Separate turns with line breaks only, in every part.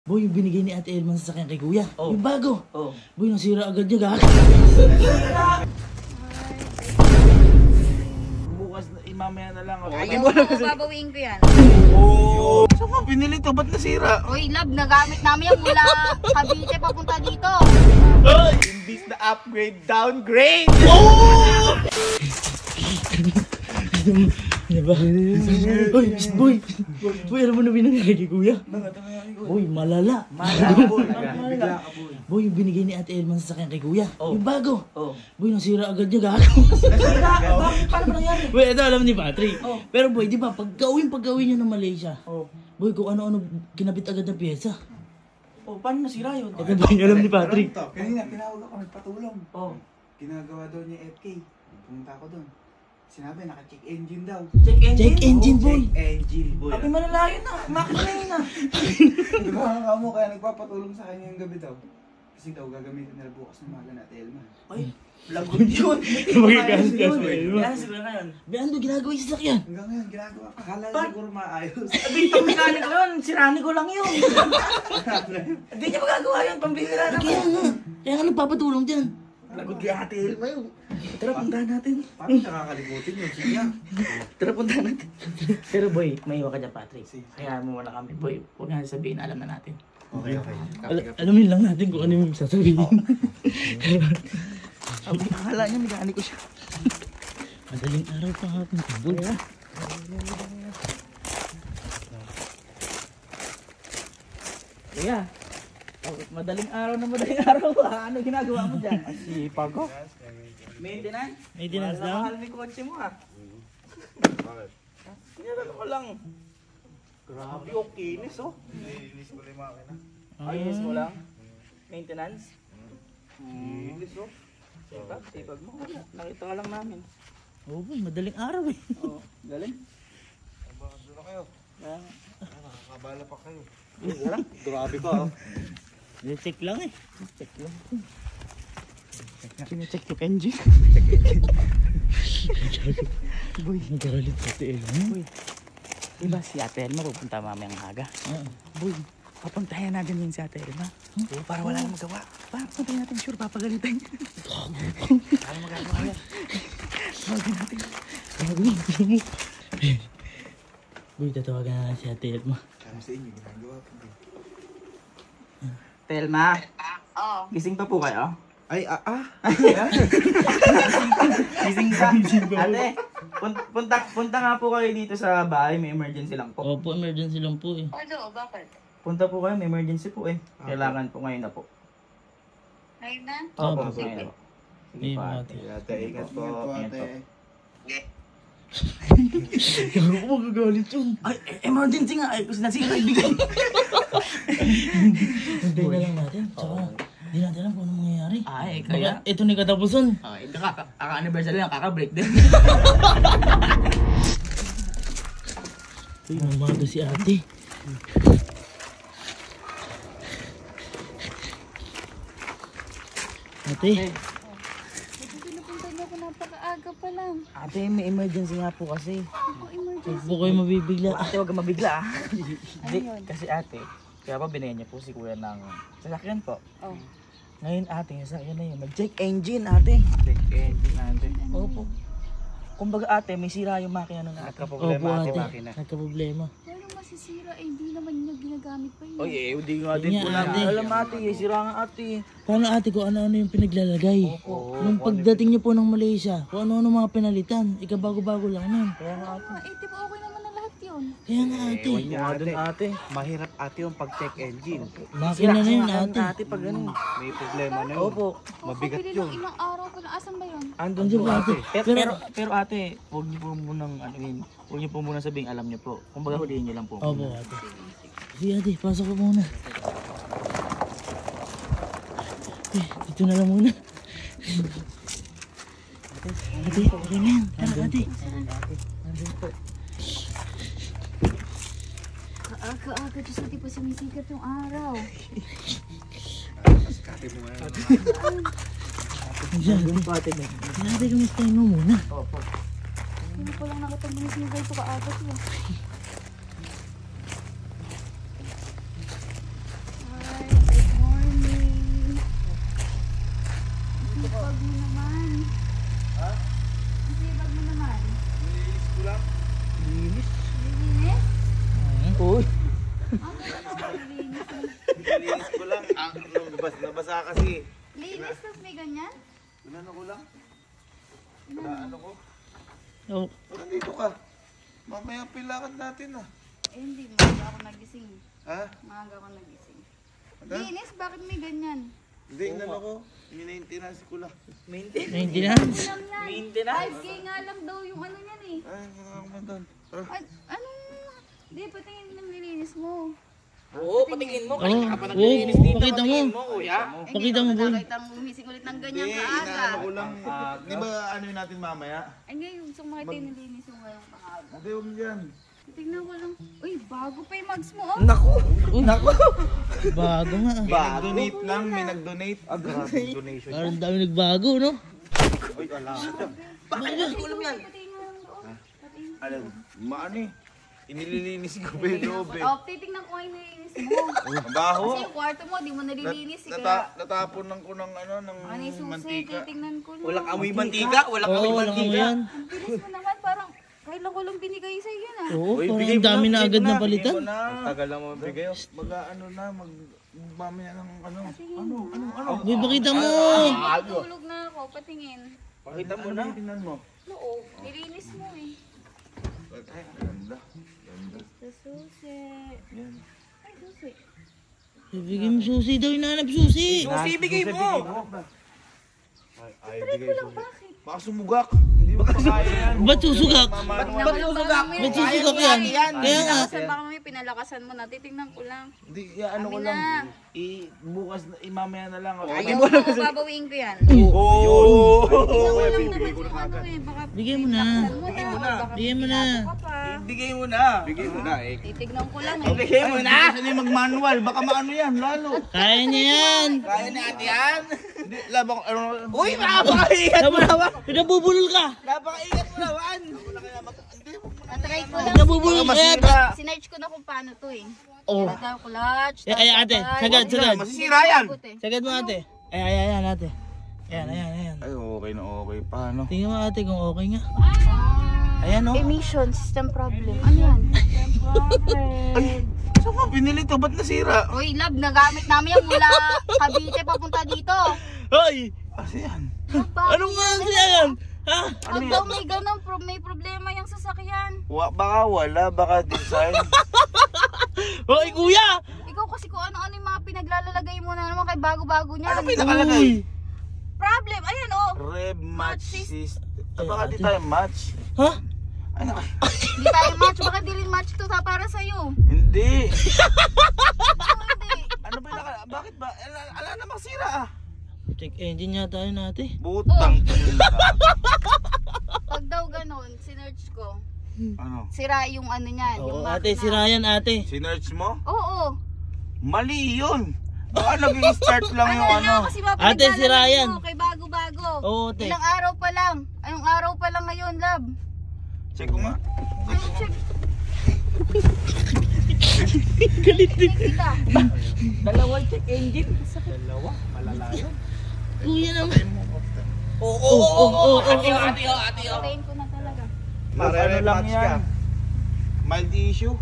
Boy, yung binigay ni Ate Elman sa sakyan kay Kuya.
Oh.
Yung bago.
Oh.
Boy, nasira agad niya, gaka.
Bukas, mamaya na lang ako.
Ayaw mo, babawiin ko yan.
Oh! Saan mo pinili to? Ba't nasira?
Uy, love, nagamit namin yan mula Cavite papunta dito.
Ay! Imbis na upgrade, downgrade! Oh!
Diba? Boy, boy. Boy, alam mo na binigay kay Kuya? Boy, malala.
Malala.
Boy, yung binigay ni Ate Elman sa sakyan kay Kuya.
Oh.
Yung bago.
Oh.
Boy, nasira agad niya, gaka.
Nasira? Bakit? Paano ba nangyari?
Boy, ito alam ni Patrick.
Oh.
Pero boy, di ba, pag-gawin niya ng Malaysia,
Oh.
boy, kung ano-ano, kinabit agad ng pyesa.
Oh, paano nasira yun?
Ito boy, alam ni Patrick.
Kanina, tinawag ako, nagpatulong.
Oh.
Ginagawa daw niya FK. Pumunta ako doon. Sinabi, naka-check engine daw.
Check engine?
Check engine, boy.
Check engine, boy.
Abi malalayo na. Makina na yun na.
Di ba nga mo, kaya nagpapatulong sa kanya yung gabi daw. Kasi daw, gagamitin nila bukas ng maga na Elma.
Ay, lagot yun.
Magagamit ka sa Elma.
Kaya siguro ngayon.
Bian mo, ginagawa yung sasakyan.
Hanggang ngayon, ginagawa. Akala siguro maayos.
Abi, itong mekaniko yun. Sirani ko lang yun. Hindi niya magagawa yun. Pambihira na.
Kaya nga nagpapatulong dyan.
Lagot kay Ate Elma yun. Tara, puntahan natin.
Paano nakakalimutin yun? Siya.
Tara, puntahan natin. Pero boy, may iwa ka dyan, Patrick. Kaya mo muna kami. Boy, huwag nga sabihin, alam na natin.
Okay, okay.
Alamin lang natin kung ano yung sasabihin.
Akala niya, mekaniko siya.
Madaling araw pa hapon. Boy, ha?
Kaya, madaling araw ha. Ano ginagawa mo dyan?
Sipag ko.
Maintenance?
Maintenance
Mahal na
lang?
mahal ni kotse mo ha.
Bakit?
Sinaralo ko lang. Grabe, okay kinis oh.
Nilinis ko lang yung makina.
Ayos mo lang. Maintenance? Kinis oh. Sipag mo. Nakita ka lang namin.
Oo, boy, madaling araw eh.
Oh, galing.
Doon na kayo.
Yan.
Nakakabala pa kayo.
Grabe ka oh.
Check lang eh.
Check lang. Kine-check yung engine.
Boy, nagkakalit sa Ate Elman.
Boy, diba si Ate Elma pupunta mamayang aga? Boy, papuntayan natin yun si Ate Elma. Para wala nang magawa. Para papuntayan natin, sure, papagalitan niya. Para magagawa yan. Tawagin natin.
Boy, tatawagan na si Ate Elma.
Sabi sa inyo, ginagawa ko.
Telma,
Oo.
gising pa po kayo?
Ay,
Gising pa. Ate, punta nga po kayo dito sa bahay, may emergency lang po.
Opo, emergency lang po eh.
Ano, bakit?
Punta po kayo, may emergency po eh. Kailangan po ngayon na po.
Ngayon na?
Opo,
Opo.
ngayon na po. Sige
Hey,
po
mga
ate.
Ate, ingat po.
Ingat po.
Gago ko magagalit yun.
Ay, emergency nga. Ay, kasi nasira ibigay.
Hintay na lang natin. Tsaka, di natin alam kung ano mangyayari.
Ay,
Baka
kaya.
ito na yung katapusan.
Ay, kaka-anniversary lang, kaka-break din.
Uy, mamado si ate. Ate,
Bakit pinapunta niyo ako napaka-aga pa lang?
Ate, may emergency nga po kasi.
Ako emergency.
huwag po kayo mabibigla.
Ate, huwag ka mabigla ah.
Ano yun?
Kasi ate, kaya pa binayan niya po si kuya ng sasakyan po.
Oh.
Ngayon ate, yung sasakyan na yun, mag-check engine ate. Check engine ate. Opo. Kumbaga ate, may sira yung makina nun ate.
Opo ate, nagka-problema.
Paano masisira? Eh, hindi naman niya ginagamit pa yun.
Oy, hindi nga
din po namin
alam ate, sira nga ate.
Paano ate kung ano-ano yung pinaglalagay? Nung pagdating niyo po ng Malaysia, kung ano-ano mga pinalitan, ikabago-bago lang nun.
Kaya nga ate.
Ah, eh, di ba okay naman na lahat yun?
Kaya nga ate,
Ewan niya nga dun ate.
Mahirap ate yung pag-check engine.
makina na yun ate.
Ate pag ganun.
May problema na yun.
Opo.
Mabigat
Kakabili
yun.
ng ilang araw pa na. Asan ba yun?
Andun
Andiyan
po
po,
ate.
ate.
Pero ate, huwag niyo po munang ano yun. Huwag niyo po munang sabihin alam niyo po. Kumbaga huliin niyo lang po.
Opo ate. Sige ate, pasok ko muna. Eh, dito na lang muna. Ate, okay na yan. Tara ate.
Kaaga-aga, Diyos ko, di pa sumisikat yung araw.
Andiyan, ate. Ate, kamustahin mo muna.
Opo.
Hindi ko lang nakatagong-sigay ito kaaga siya.
Nilinis ko lang. Nabasa kasi.
Linis tapos may ganyan?
Ano ko lang? Ano ko?
Oh,
Nandito ka. Mamaya pilakad natin ah.
Eh hindi, maaga ako nagising.
Ha?
Maaga ako nagising.
Ano?
Linis, bakit may ganyan?
Hindi, inano ko. Maintenance ko lang.
maintenance.
Lang yan.
Maintenance?
5K nga lang daw yung ano yan eh.
Ay, nakakaman doon.
Anong... Di, patingin ng nilinis mo.
Oo, patingin mo.
Oh,
Kanina ka pa
oh,
naglilinis dito.
pakita mo.
Patingin mo, kuya.
Pakita mo, boy.
Nakita mo humising ulit ng ganyan
Hindi,
kaaga.
inaano ko lang. Di ba ano yun natin mamaya?
Ay ngayon, gusto ko makita yung nilinis mo ngayong pangaga.
Hindi, huwag dyan.
Tignan ko lang. Uy, bago pa yung mags mo, oh.
Bago nga.
May nag-donate lang, may nag-donate. Donation.
Parang dami nagbago, no?
Uy, ala.
Patingin mo lang doon. Patingin.
Ano, maano eh. Inililinis ko pa yung loob eh.
Oh, titignan ko yung nilinis mo.
Ang baho.
Kasi yung kwarto mo, di mo nalilinis. Eh, kaya...
Natapon lang ko ng ano, ng
Ano yung susi,
mantika.
titignan ko lang.
Walang amoy mantika. Walang
Oo,
amoy
walang ano
mantika.
yan.
Ang bilis mo naman, parang kailan ko lang binigay sa'yo yan ah.
Oo,
Uy,
parang
bigay
ang
mo
dami
na,
na
bigay
agad
mo
na
na.
palitan.
Ang tagal lang mo bigay. Ano na, mamaya ng ano.
Boy, pakita mo.
Tulog na ako, patingin.
Pakita mo na. Tingnan mo.
Oo, nilinis mo eh.
Ay, ganda.
Sa susi.
Yan.
Ay, susi.
Bigay mo susi daw, hinanap susi.
Susi, bigay mo.
Ay,
Try ko lang, bakit?
baka sumugak. Hindi mo kaya yan.
Ba't susugak?
Ba't
susugak?
Ba't susugak yan? Kaya nga.
Baka may pinalakasan mo na, titignan ko lang.
Hindi, ano ko
Amin
lang.
na.
Bukas, mamaya na lang.
Ayaw mo, babawiin ko yan.
Oo.
Tingnan ko lang naman yung ano eh, baka
Bigay mo na.
bigay mo na.
Bigay mo na.
Bigay mo na.
Bigay mo na eh.
Titignan ko lang eh.
Bigay mo na.
Kasi na mag-manual, baka maano yan, lalo.
Kaya niya yan.
Kaya natin yan.
Hindi, labang, ano.
Uy, napakaingat mo naman.
Pinabubulol ka.
Napakaingat mo naman.
Try ko lang.
Pinabubulol ka yata.
Sinerch ko na kung paano to eh.
Oh.
Daw clutch.
Ay, ate, sagad, sagad.
Masisira yan.
Sagad mo, ate. Ayan, ate. Ayan.
Ay, okay na okay pa, ano.
Tingnan mo, ate, kung okay nga. Ayan, oh.
Emission system problem. Ano yan?
Ay, saan mo pinili to? Ba't nasira?
Uy, love, nagamit namin yan mula Cavite papunta dito.
Hoy!
Kasi yan.
Anong mga yan? Ha?
Pag daw may ganun, may problema yung sasakyan.
Baka wala, baka design.
Hoy, kuya!
Ikaw kasi kung ano-ano yung mga pinaglalalagay mo na naman kay bago-bago niya.
Ano pinakalagay?
Problem, ayan oh.
Rev match system. Baka di tayo match.
Ha?
Ano?
Hindi tayo match, baka di rin match to para sa'yo.
Hindi.
Hindi.
Ano bakit ba? Ala namang sira ah.
Check engine yata yun, ate.
Butang.
Pag daw ganun, sinerch ko.
Ano?
Sira yung ano niyan.
Oo,
yung
ate,
makina.
si Ryan, ate.
Sinerch mo?
Oo.
Mali yun. Baka nag-i-start lang yung ano.
Kasi
Ate, si Ryan.
mo kay bago-bago.
Oo, ate.
Ilang araw pa lang. Ayong araw pa lang ngayon, love.
Check ko nga.
Ano, check.
Galit din.
Check kita.
Dalawang check engine. Dalawa? Malala yun.
Kuya naman.
Oo. Ate,
Patayin ko na talaga.
Para ano lang yan. Mild issue.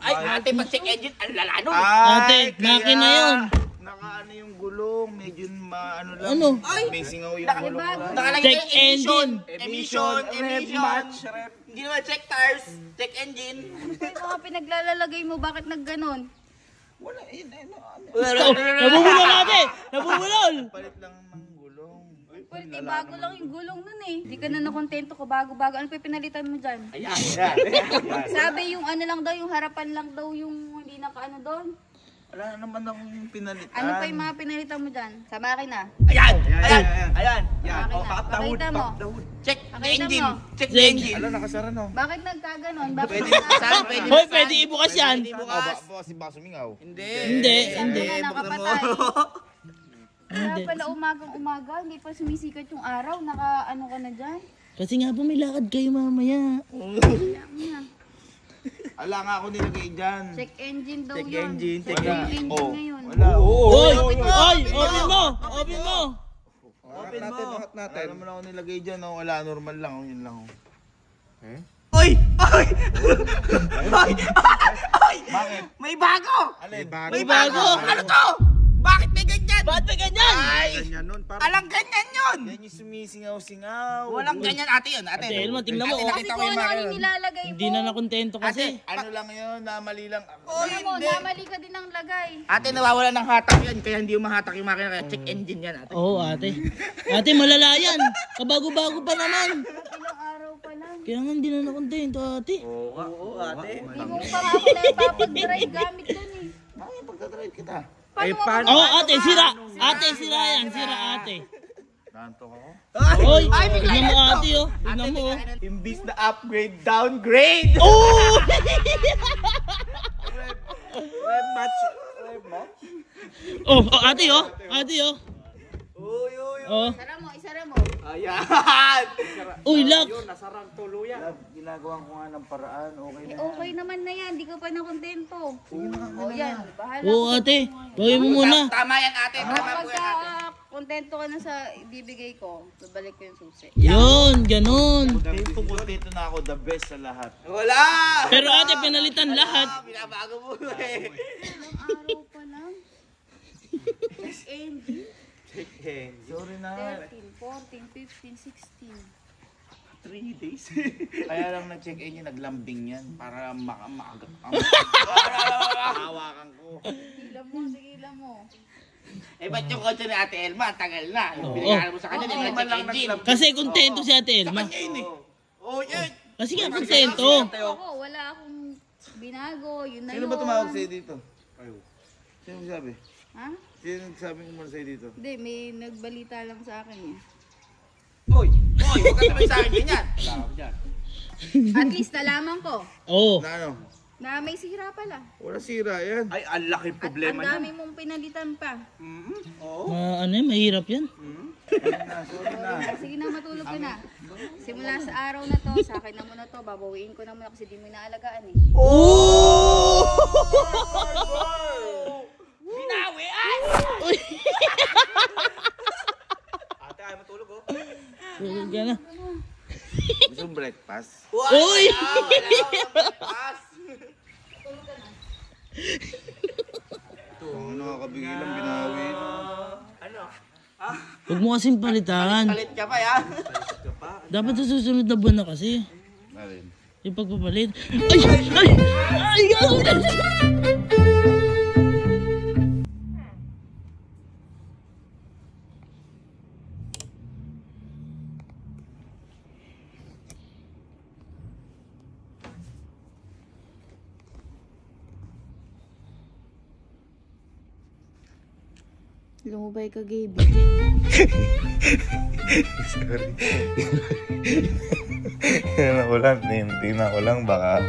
Ay, ate, pag check engine, ang lala nun.
Ate, makina yun.
Nakaano yung gulong, medyo maano lang.
Ano?
May singaw yung gulong.
Nakalagay
Check
yung emission.
Emission, match,
Emission. Hindi naman check tires, check engine.
Ay, mga pinaglalalagay mo, bakit nagganon?
Wala, ano.
Nabubulol, ate! Nabubulol!
Palit lang ng gulong.
Pwede, bago lang yung gulong nun eh. Hindi ka na nakontento ko, bago-bago. Ano pa pinalitan mo dyan?
Ayan.
Sabi yung ano lang daw, yung harapan lang daw yung hindi nakaano doon.
Wala naman akong pinalitan.
Ano pa yung mga pinalitan mo dyan? Sa makina.
Ayan.
Yan.
Oh,
Pakita mo.
Check
Pakita
engine.
mo.
Check
Check.
engine.
Ala, nakasara no.
Bakit nagkaganon? Bakit
Saan pwede?
Hoy, pwede ibukas yan.
Bukas.
Baka sumingaw.
Hindi.
Hindi.
na nakapatay? Kaya
Hindi.
pala umagang-umaga, hindi pa sumisikat yung araw, naka-ano ka na dyan?
Kasi nga po may lakad kayo mamaya.
Wala mo na.
Ala nga ako nilagay dyan.
Check engine daw
Check
yun.
engine, check
Check
engine.
engine
Oh.
ngayon.
Wala.
Hoy! Hoy! Open mo! Open mo!
Open natin, angat natin. Wala naman ako nilagay dyan. Oh. Wala, normal lang. Oh. Yun lang. Oh.
Oy! Oy! Oy! Oy!
Bakit?
May bago!
Alin?
May bago! Ano to? Bakit may ganyan?
Bakit may ganyan?
Ay!
Ganyan nun. Parang
Alang ganyan yun!
yan yung sumisingaw-singaw.
Walang ganyan ate yun. Ate,
Ate Elma, tingnan mo.
Ate,
Oh.
Kasi
nakita ko
kung
yung
ano
mga
yung nilalagay mo.
Hindi na nakontento kasi.
Ano lang yun, namali lang.
Alam mo, namali ka din ang lagay.
Ate, nawawala ng hatak yan. Kaya hindi yung mahatak yung makina. Kaya check engine yan ate.
Oo, ate. Ate, malala yan. Kabago-bago pa naman.
Ilang araw pa lang.
Kaya nga hindi na nakontento, ate.
Oo ate.
Hindi mo pa nga ako napapag-drive gamit dun eh.
Bakit pagdadrive kita?
Paano
Oo, ate, sira. Ate, sira yan. Sira, ate.
Nantok ako.
Oy,
Ay, bigla
tignan mo,
yan.
ate, oh. Tignan mo, oh.
Imbis na upgrade, downgrade!
Oh!
Red match. Red match?
Oh, oh, ate, oh. Ate, oh.
Uy, uy,
Oh.
isara mo.
ayan!
Uy, lock.
Love, ginagawa ko nga ng paraan. Okay na.
Okay naman na yan, di ka pa nakontento. O yan, bahala.
Oo, ate. Gawin mo muna.
Tama yan ate, tama po
Pagka
yan ate.
kontento ka na sa ibibigay ko, babalik ko yung susi.
Yun, ganun.
Dito na ako, the best sa lahat.
Wala!
Pero ate, pinalitan lahat.
Binabago mo eh.
Ilang araw pa lang. Check engine.
Sorry na.
13, 14, 15, 16.
3 days.
Kaya lang na-check in yung naglambing yan. Para maaga. Hawakan ko.
Hila mo, sige hila mo.
Eh ba't yung kotse ni ate Elma, tagal na. Yung
Oo.
binigyan mo sa kanya,
Oo.
hindi na check engine.
Kasi kontento si ate Elma.
Oh, yun.
Kasi nga kontento.
Ako, wala akong binago, yun na
Sino
yun.
ba tumawag sa'yo dito? Sino sabi?
Ha?
Sino nagsabi mo muna sa'yo dito?
Hindi, may nagbalita lang sa akin eh.
Oy, huwag ka sabay sa akin ganyan.
At least nalaman ko
Oo.
Na ano?
na may sira pala.
Wala sira yan.
Ay, ang laki
At ang dami mong pinalitan pa.
Ano yan, mahirap yan.
Sorry na.
Sige na, matulog ka na. Simula sa araw na to, sa akin na muna to, babawiin ko na muna kasi di mo inaalagaan eh.
Oh! Binawi! Ay! Ate, ayaw matulog oh.
Tulog ka na.
Gusto mong breakfast?
Uy!
Ang nakakabigilang binawi.
Ano?
Huwag mo kasing palitan.
Palit ka pa yan?
Dapat sa susunod na buwan na kasi.
Alin?
Yung pagpapalit. Ay! Ay! Ay! Gago na!
Lumubay ka, Gabe.
Sorry. Tingnan ko lang, baka